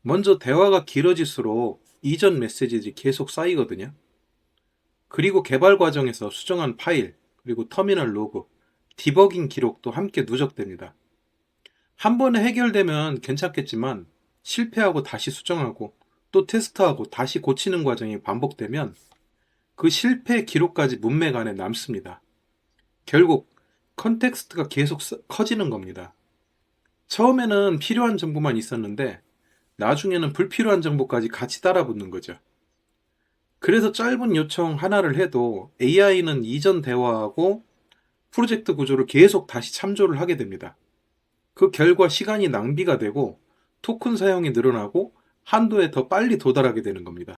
먼저 대화가 길어질수록 이전 메시지들이 계속 쌓이거든요. 그리고 개발 과정에서 수정한 파일, 그리고 터미널 로그, 디버깅 기록도 함께 누적됩니다. 한 번에 해결되면 괜찮겠지만 실패하고 다시 수정하고 또 테스트하고 다시 고치는 과정이 반복되면 그 실패 기록까지 문맥 안에 남습니다. 결국 컨텍스트가 계속 커지는 겁니다. 처음에는 필요한 정보만 있었는데 나중에는 불필요한 정보까지 같이 따라붙는 거죠. 그래서 짧은 요청 하나를 해도 AI는 이전 대화하고 프로젝트 구조를 계속 다시 참조를 하게 됩니다. 그 결과 시간이 낭비가 되고 토큰 사용이 늘어나고 한도에 더 빨리 도달하게 되는 겁니다.